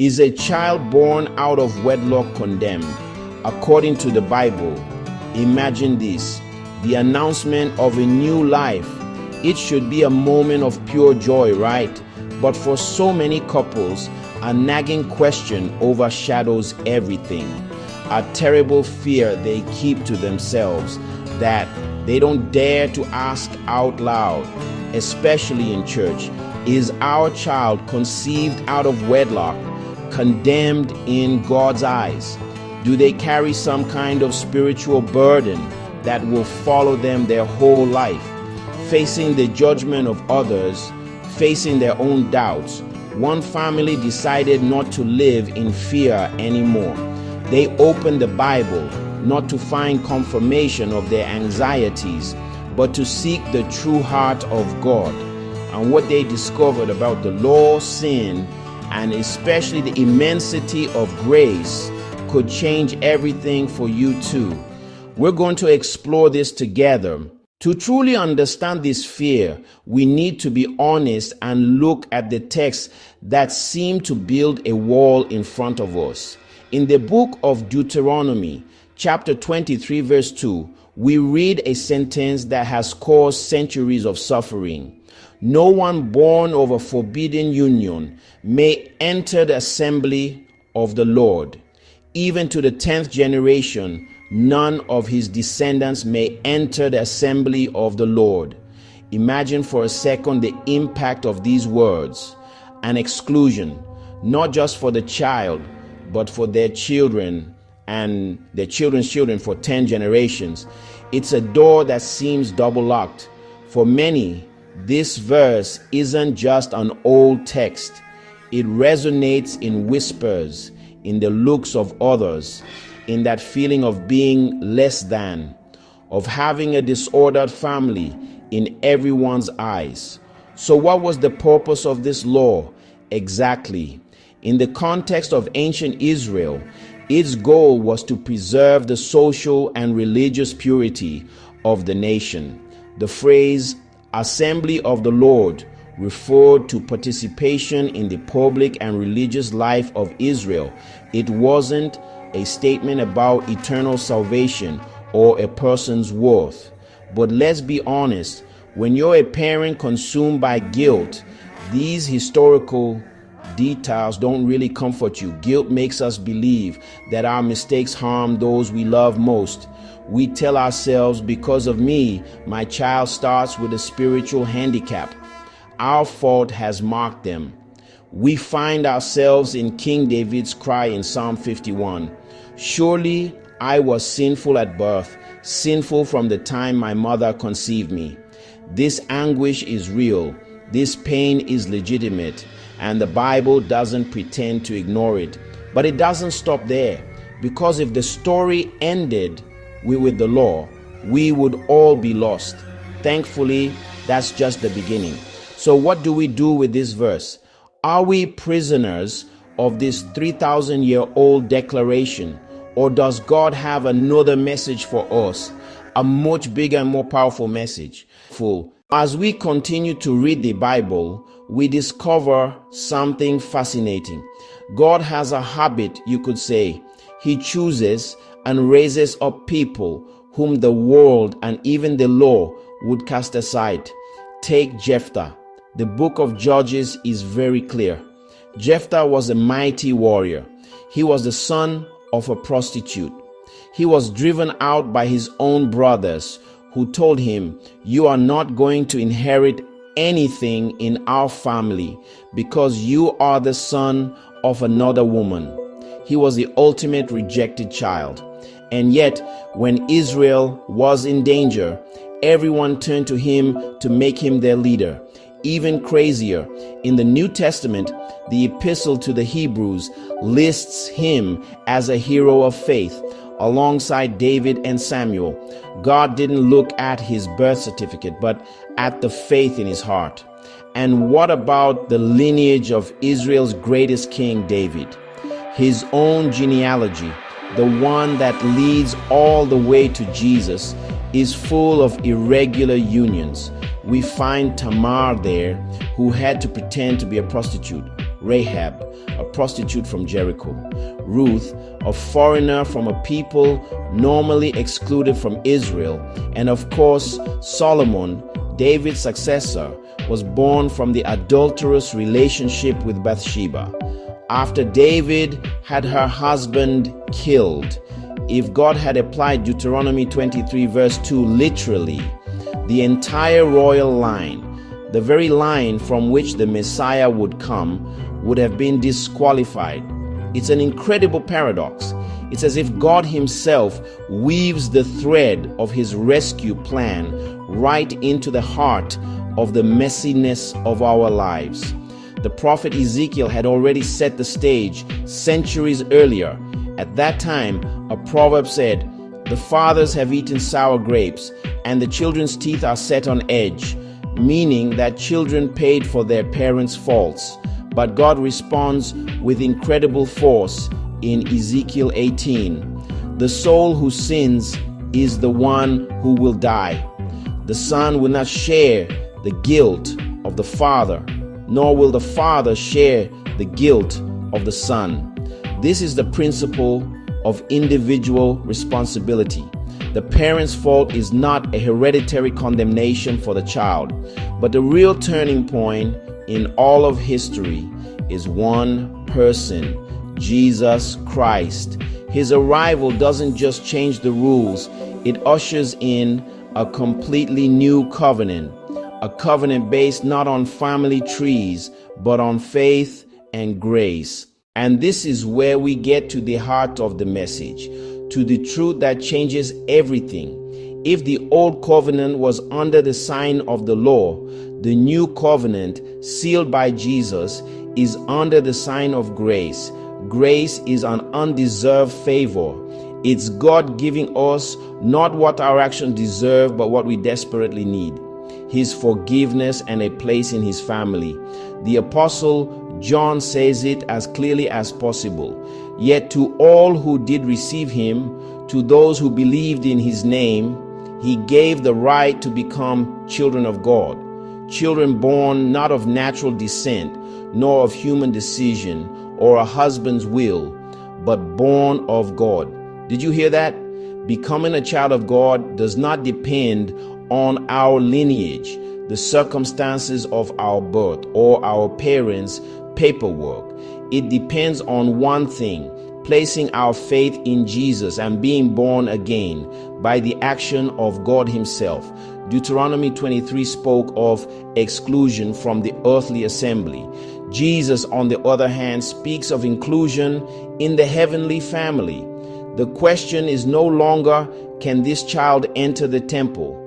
Is a child born out of wedlock condemned? According to the Bible, imagine this: the announcement of a new life. It should be a moment of pure joy, right? But for so many couples, a nagging question overshadows everything. A terrible fear they keep to themselves that they don't dare to ask out loud, especially in church. Is our child conceived out of wedlock condemned in God's eyes? Do they carry some kind of spiritual burden that will follow them their whole life? Facing the judgment of others, facing their own doubts, one family decided not to live in fear anymore. They opened the Bible not to find confirmation of their anxieties, but to seek the true heart of God. And what they discovered about the law, sin, and especially the immensity of grace could change everything for you too. We're going to explore this together. To truly understand this fear, we need to be honest and look at the texts that seem to build a wall in front of us. In the book of Deuteronomy, chapter 23, verse 2, we read a sentence that has caused centuries of suffering. No one born of a forbidden union may enter the assembly of the Lord. Even to the 10th generation, none of his descendants may enter the assembly of the Lord. Imagine for a second the impact of these words. An exclusion, not just for the child, but for their children and their children's children for 10 generations. It's a door that seems double locked. For many, this verse isn't just an old text. It resonates in whispers, in the looks of others, in that feeling of being less than, of having a disordered family in everyone's eyes. So what was the purpose of this law exactly? In the context of ancient Israel, its goal was to preserve the social and religious purity of the nation. The phrase assembly of the Lord referred to participation in the public and religious life of Israel. It wasn't a statement about eternal salvation or a person's worth. But let's be honest, when you're a parent consumed by guilt, these historical details don't really comfort you. Guilt makes us believe that our mistakes harm those we love most. We tell ourselves, because of me, my child starts with a spiritual handicap. Our fault has marked them. We find ourselves in King David's cry in Psalm 51. Surely I was sinful at birth, sinful from the time my mother conceived me. This anguish is real. This pain is legitimate, and the Bible doesn't pretend to ignore it. But it doesn't stop there, because if the story ended with the law, we would all be lost. Thankfully, that's just the beginning. So what do we do with this verse? Are we prisoners of this 3,000-year-old declaration, or does God have another message for us, a much bigger and more powerful message? As we continue to read the Bible, we discover something fascinating. God has a habit, you could say. He chooses and raises up people whom the world and even the law would cast aside. Take Jephthah. The book of Judges is very clear. Jephthah was a mighty warrior. He was the son of a prostitute. He was driven out by his own brothers, who told him, "You are not going to inherit anything in our family because you are the son of another woman." He was the ultimate rejected child. And yet, when Israel was in danger, everyone turned to him to make him their leader. Even crazier, in the New Testament, the epistle to the Hebrews lists him as a hero of faith, alongside David and Samuel. God didn't look at his birth certificate, but at the faith in his heart. And what about the lineage of Israel's greatest king, David? His own genealogy, the one that leads all the way to Jesus, is full of irregular unions. We find Tamar there, who had to pretend to be a prostitute. Rahab, a prostitute from Jericho. Ruth, a foreigner from a people normally excluded from Israel. And of course, Solomon, David's successor, was born from the adulterous relationship with Bathsheba. After David had her husband killed, if God had applied Deuteronomy 23 verse 2 literally, the entire royal line, the very line from which the Messiah would come, would have been disqualified. It's an incredible paradox. It's as if God himself weaves the thread of his rescue plan right into the heart of the messiness of our lives. The prophet Ezekiel had already set the stage centuries earlier. At that time, a proverb said, "The fathers have eaten sour grapes, and the children's teeth are set on edge," meaning that children paid for their parents' faults. But God responds with incredible force in Ezekiel 18. "The soul who sins is the one who will die. The son will not share the guilt of the father, nor will the father share the guilt of the son." This is the principle of individual responsibility. The parent's fault is not a hereditary condemnation for the child, but the real turning point in all of history is one person, Jesus Christ. His arrival doesn't just change the rules, it ushers in a completely new covenant, a covenant based not on family trees, but on faith and grace. And this is where we get to the heart of the message, to the truth that changes everything. If the old covenant was under the sign of the law, the new covenant, sealed by Jesus, is under the sign of grace. Grace is an undeserved favor. It's God giving us not what our actions deserve, but what we desperately need: his forgiveness and a place in his family. The apostle John says it as clearly as possible. "Yet to all who did receive him, to those who believed in his name, he gave the right to become children of God, children born not of natural descent, nor of human decision or a husband's will, but born of God." Did you hear that? Becoming a child of God does not depend on our lineage, the circumstances of our birth, or our parents' paperwork. It depends on one thing: placing our faith in Jesus and being born again by the action of God himself. Deuteronomy 23 spoke of exclusion from the earthly assembly. Jesus, on the other hand, speaks of inclusion in the heavenly family. The question is no longer, can this child enter the temple?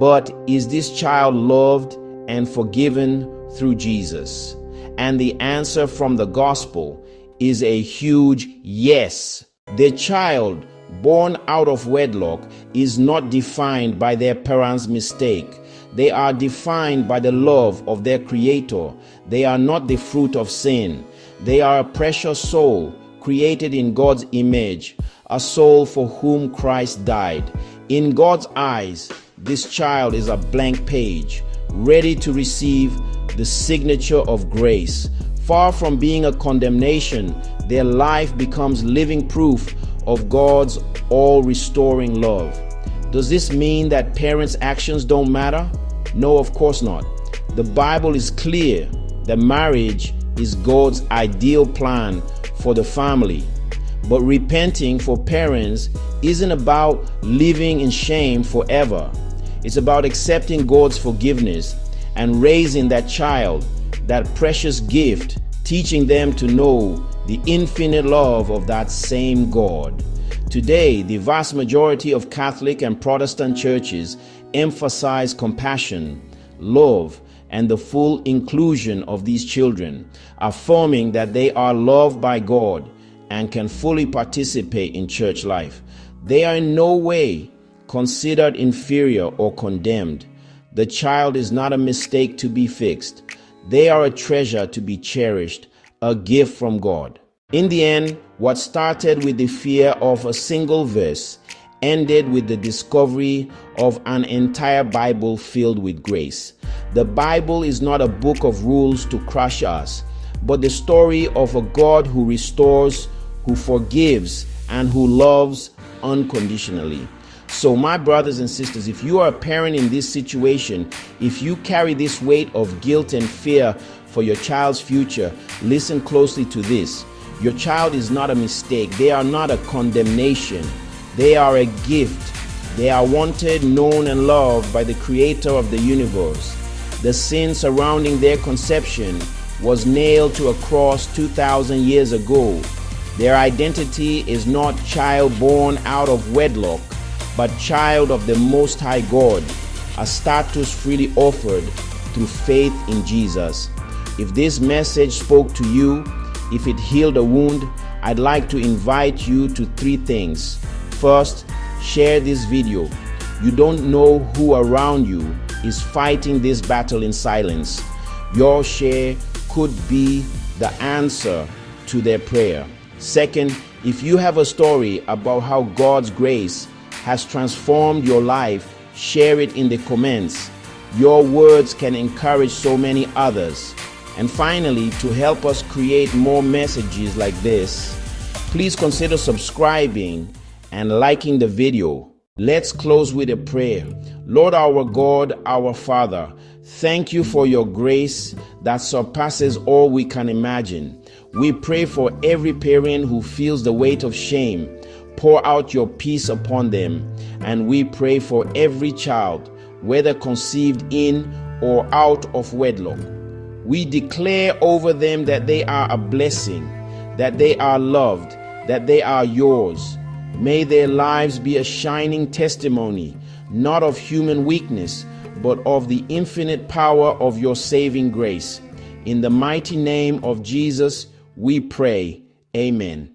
But is this child loved and forgiven through Jesus? And the answer from the gospel is a huge yes. The child born out of wedlock is not defined by their parents' mistake. They are defined by the love of their Creator. They are not the fruit of sin. They are a precious soul created in God's image, a soul for whom Christ died. In God's eyes, this child is a blank page, ready to receive the signature of grace. Far from being a condemnation, their life becomes living proof of God's all-restoring love. Does this mean that parents' actions don't matter? No, of course not. The Bible is clear that marriage is God's ideal plan for the family. But repenting for parents isn't about living in shame forever. It's about accepting God's forgiveness and raising that child, that precious gift, teaching them to know the infinite love of that same God. Today, the vast majority of Catholic and Protestant churches emphasize compassion, love, and the full inclusion of these children, affirming that they are loved by God and can fully participate in church life. They are in no way considered inferior or condemned. The child is not a mistake to be fixed. They are a treasure to be cherished, a gift from God. In the end, what started with the fear of a single verse ended with the discovery of an entire Bible filled with grace. The Bible is not a book of rules to crush us, but the story of a God who restores, who forgives, and who loves unconditionally. So my brothers and sisters, if you are a parent in this situation, if you carry this weight of guilt and fear for your child's future, listen closely to this. Your child is not a mistake. They are not a condemnation. They are a gift. They are wanted, known, and loved by the Creator of the universe. The sin surrounding their conception was nailed to a cross 2,000 years ago. Their identity is not child born out of wedlock, but child of the Most High God, a status freely offered through faith in Jesus. If this message spoke to you, if it healed a wound, I'd like to invite you to 3 things. First, share this video. You don't know who around you is fighting this battle in silence. Your share could be the answer to their prayer. Second, if you have a story about how God's grace has transformed your life, share it in the comments. Your words can encourage so many others. And finally, to help us create more messages like this, please consider subscribing and liking the video. Let's close with a prayer. Lord, our God, our Father, thank you for your grace that surpasses all we can imagine. We pray for every parent who feels the weight of shame. Pour out your peace upon them. And we pray for every child, whether conceived in or out of wedlock. We declare over them that they are a blessing, that they are loved, that they are yours. May their lives be a shining testimony, not of human weakness, but of the infinite power of your saving grace. In the mighty name of Jesus, we pray. Amen.